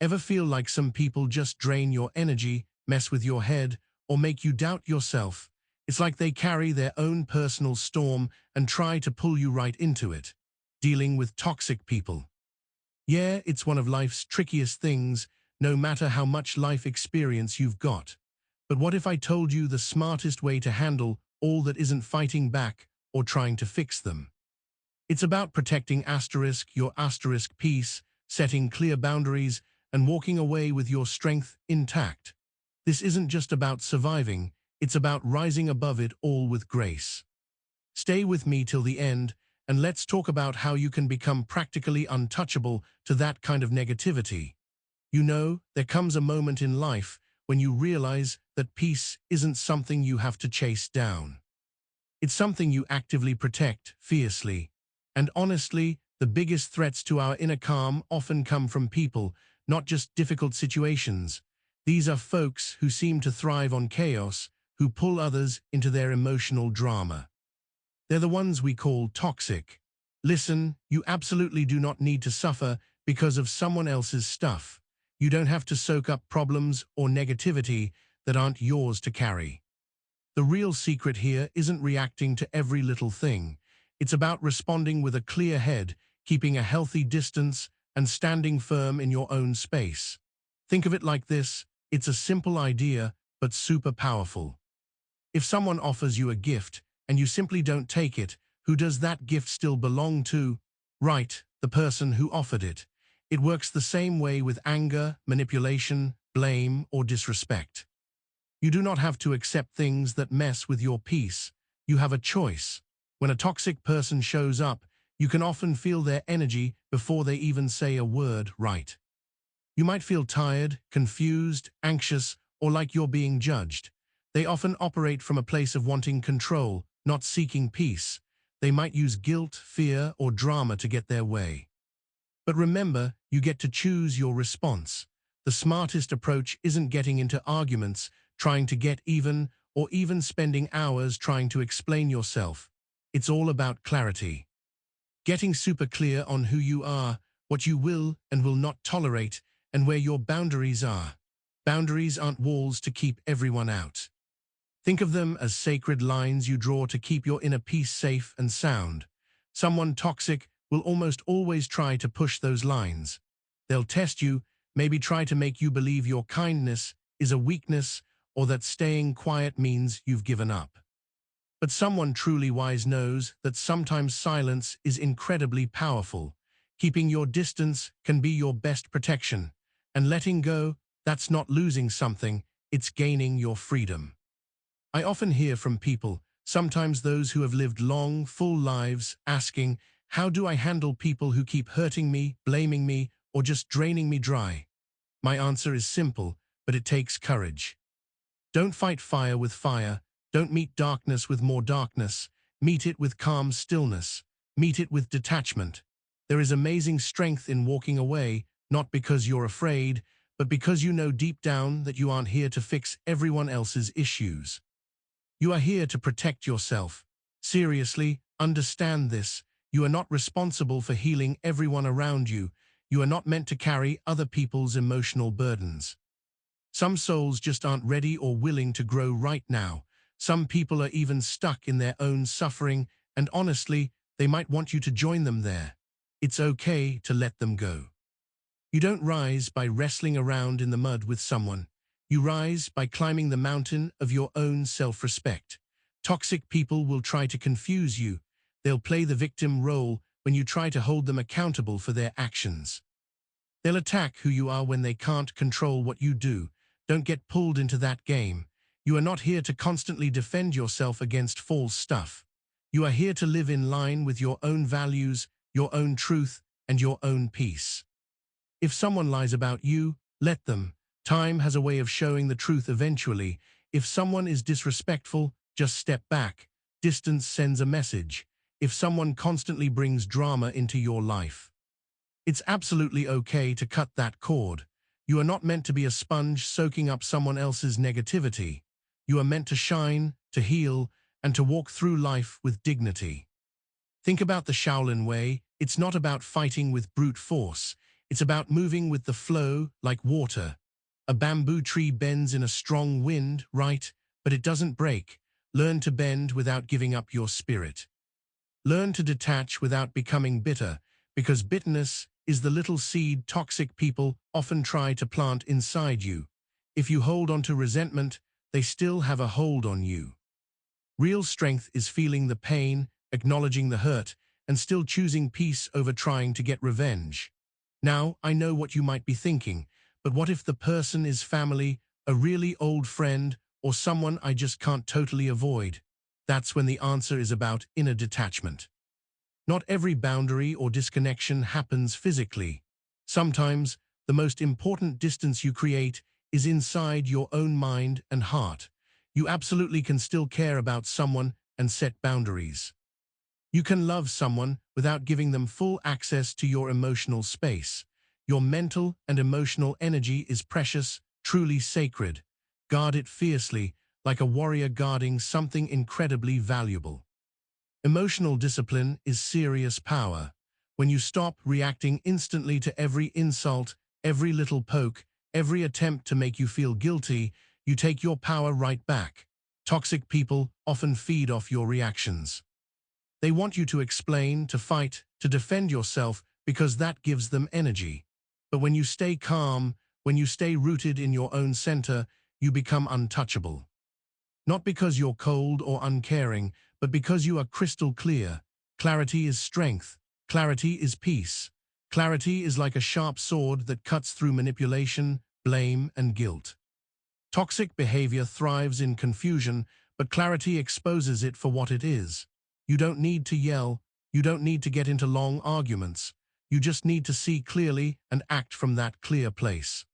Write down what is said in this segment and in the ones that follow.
Ever feel like some people just drain your energy, mess with your head, or make you doubt yourself? It's like they carry their own personal storm and try to pull you right into it. Dealing with toxic people. Yeah, it's one of life's trickiest things, no matter how much life experience you've got. But what if I told you the smartest way to handle all that isn't fighting back or trying to fix them? It's about protecting your peace, setting clear boundaries, and walking away with your strength intact. This isn't just about surviving, it's about rising above it all with grace. Stay with me till the end, and let's talk about how you can become practically untouchable to that kind of negativity. You know, there comes a moment in life when you realize that peace isn't something you have to chase down. It's something you actively protect, fiercely. And honestly, the biggest threats to our inner calm often come from people, not just difficult situations. These are folks who seem to thrive on chaos, who pull others into their emotional drama. They're the ones we call toxic. Listen, you absolutely do not need to suffer because of someone else's stuff. You don't have to soak up problems or negativity that aren't yours to carry. The real secret here isn't reacting to every little thing. It's about responding with a clear head, keeping a healthy distance, and standing firm in your own space. Think of it like this: it's a simple idea, but super powerful. If someone offers you a gift, and you simply don't take it, who does that gift still belong to? Right, the person who offered it. It works the same way with anger, manipulation, blame, or disrespect. You do not have to accept things that mess with your peace. You have a choice. When a toxic person shows up, you can often feel their energy before they even say a word, right? You might feel tired, confused, anxious, or like you're being judged. They often operate from a place of wanting control, not seeking peace. They might use guilt, fear, or drama to get their way. But remember, you get to choose your response. The smartest approach isn't getting into arguments, trying to get even, or even spending hours trying to explain yourself. It's all about clarity. Getting super clear on who you are, what you will and will not tolerate, and where your boundaries are. Boundaries aren't walls to keep everyone out. Think of them as sacred lines you draw to keep your inner peace safe and sound. Someone toxic will almost always try to push those lines. They'll test you, maybe try to make you believe your kindness is a weakness or that staying quiet means you've given up. But someone truly wise knows that sometimes silence is incredibly powerful. Keeping your distance can be your best protection. And letting go, that's not losing something, it's gaining your freedom. I often hear from people, sometimes those who have lived long, full lives, asking, how do I handle people who keep hurting me, blaming me, or just draining me dry? My answer is simple, but it takes courage. Don't fight fire with fire. Don't meet darkness with more darkness. Meet it with calm stillness. Meet it with detachment. There is amazing strength in walking away, not because you're afraid, but because you know deep down that you aren't here to fix everyone else's issues. You are here to protect yourself. Seriously, understand this. You are not responsible for healing everyone around you. You are not meant to carry other people's emotional burdens. Some souls just aren't ready or willing to grow right now. Some people are even stuck in their own suffering, and honestly, they might want you to join them there. It's okay to let them go. You don't rise by wrestling around in the mud with someone. You rise by climbing the mountain of your own self-respect. Toxic people will try to confuse you. They'll play the victim role when you try to hold them accountable for their actions. They'll attack who you are when they can't control what you do. Don't get pulled into that game. You are not here to constantly defend yourself against false stuff. You are here to live in line with your own values, your own truth, and your own peace. If someone lies about you, let them. Time has a way of showing the truth eventually. If someone is disrespectful, just step back. Distance sends a message. If someone constantly brings drama into your life, it's absolutely okay to cut that cord. You are not meant to be a sponge soaking up someone else's negativity. You are meant to shine, to heal, and to walk through life with dignity. Think about the Shaolin way. It's not about fighting with brute force. It's about moving with the flow like water. A bamboo tree bends in a strong wind, right? But it doesn't break. Learn to bend without giving up your spirit. Learn to detach without becoming bitter, because bitterness is the little seed toxic people often try to plant inside you. If you hold on to resentment, they still have a hold on you. Real strength is feeling the pain, acknowledging the hurt, and still choosing peace over trying to get revenge. Now, I know what you might be thinking, but what if the person is family, a really old friend, or someone I just can't totally avoid? That's when the answer is about inner detachment. Not every boundary or disconnection happens physically. Sometimes, the most important distance you create is inside your own mind and heart. You absolutely can still care about someone and set boundaries. You can love someone without giving them full access to your emotional space. Your mental and emotional energy is precious, truly sacred. Guard it fiercely, like a warrior guarding something incredibly valuable. Emotional discipline is serious power. When you stop reacting instantly to every insult, every little poke, every attempt to make you feel guilty, you take your power right back. Toxic people often feed off your reactions. They want you to explain, to fight, to defend yourself because that gives them energy. But when you stay calm, when you stay rooted in your own center, you become untouchable. Not because you're cold or uncaring, but because you are crystal clear. Clarity is strength. Clarity is peace. Clarity is like a sharp sword that cuts through manipulation, blame, and guilt. Toxic behavior thrives in confusion, but clarity exposes it for what it is. You don't need to yell. You don't need to get into long arguments. You just need to see clearly and act from that clear place.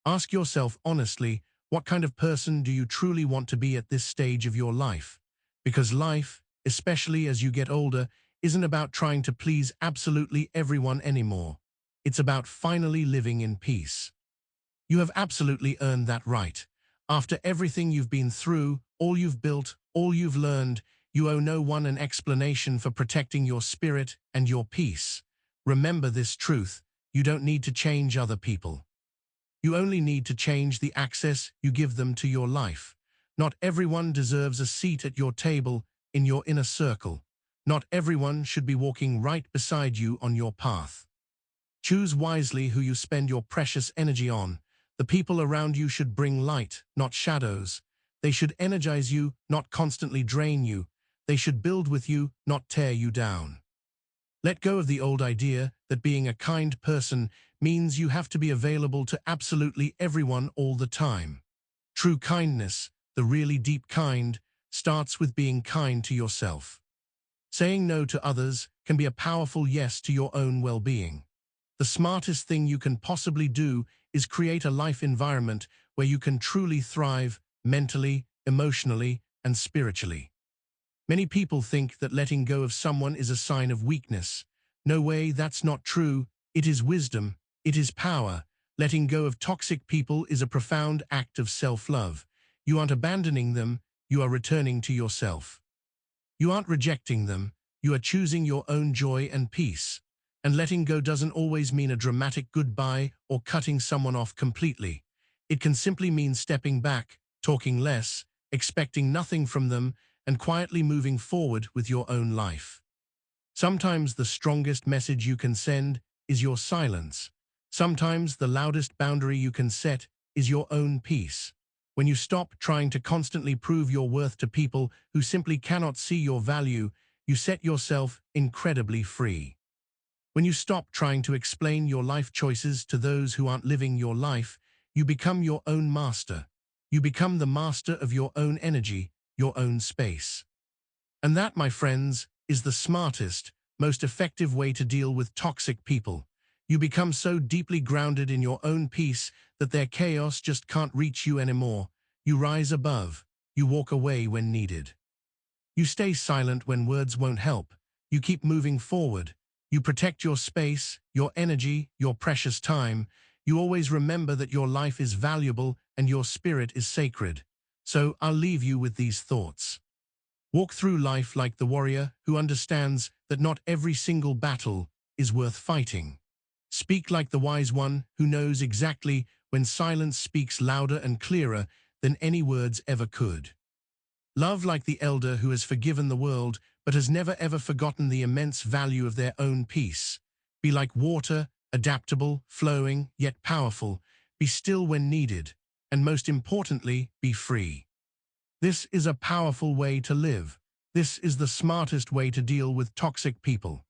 Ask yourself honestly, what kind of person do you truly want to be at this stage of your life? Because life, especially as you get older, isn't about trying to please absolutely everyone anymore. It's about finally living in peace. You have absolutely earned that right. After everything you've been through, all you've built, all you've learned, you owe no one an explanation for protecting your spirit and your peace. Remember this truth: you don't need to change other people. You only need to change the access you give them to your life. Not everyone deserves a seat at your table, in your inner circle. Not everyone should be walking right beside you on your path. Choose wisely who you spend your precious energy on. The people around you should bring light, not shadows. They should energize you, not constantly drain you. They should build with you, not tear you down. Let go of the old idea that being a kind person means you have to be available to absolutely everyone all the time. True kindness, the really deep kind, starts with being kind to yourself. Saying no to others can be a powerful yes to your own well-being. The smartest thing you can possibly do is create a life environment where you can truly thrive mentally, emotionally, and spiritually. Many people think that letting go of someone is a sign of weakness. No way, that's not true. It is wisdom. It is power. Letting go of toxic people is a profound act of self-love. You aren't abandoning them, you are returning to yourself. You aren't rejecting them, you are choosing your own joy and peace. And letting go doesn't always mean a dramatic goodbye or cutting someone off completely. It can simply mean stepping back, talking less, expecting nothing from them, and quietly moving forward with your own life. Sometimes the strongest message you can send is your silence. Sometimes the loudest boundary you can set is your own peace. When you stop trying to constantly prove your worth to people who simply cannot see your value, you set yourself incredibly free. When you stop trying to explain your life choices to those who aren't living your life, you become your own master. You become the master of your own energy, your own space. And that, my friends, is the smartest, most effective way to deal with toxic people. You become so deeply grounded in your own peace that their chaos just can't reach you anymore. You rise above. You walk away when needed. You stay silent when words won't help. You keep moving forward. You protect your space, your energy, your precious time. You always remember that your life is valuable and your spirit is sacred. So I'll leave you with these thoughts. Walk through life like the warrior who understands that not every single battle is worth fighting. Speak like the wise one who knows exactly when silence speaks louder and clearer than any words ever could. Love like the elder who has forgiven the world but has never ever forgotten the immense value of their own peace. Be like water, adaptable, flowing, yet powerful. Be still when needed, and most importantly, be free. This is a powerful way to live. This is the smartest way to deal with toxic people.